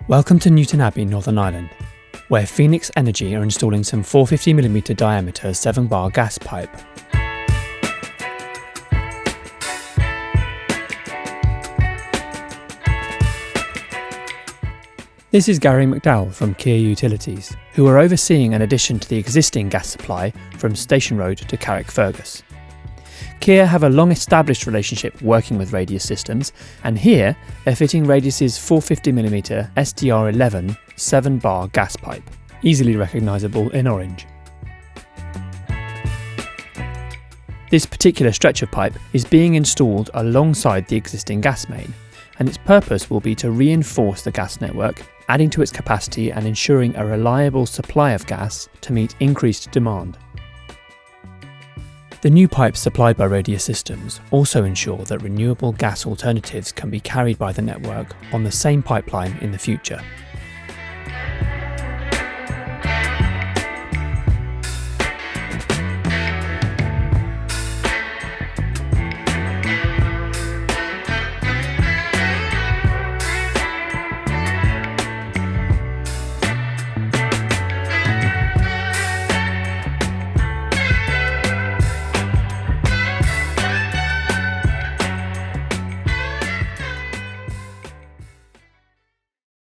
Welcome to Newtownabbey, Northern Ireland, where Phoenix Energy are installing some 450mm diameter 7-bar gas pipe. This is Gary McDowell from Kier Utilities, who are overseeing an addition to the existing gas supply from Station Road to Carrickfergus. Kier have a long-established relationship working with Radius Systems, and here they're fitting Radius's 450mm SDR11 7-bar gas pipe, easily recognisable in orange. This particular stretch of pipe is being installed alongside the existing gas main, and its purpose will be to reinforce the gas network, adding to its capacity and ensuring a reliable supply of gas to meet increased demand. The new pipes supplied by Radius Systems also ensure that renewable gas alternatives can be carried by the network on the same pipeline in the future.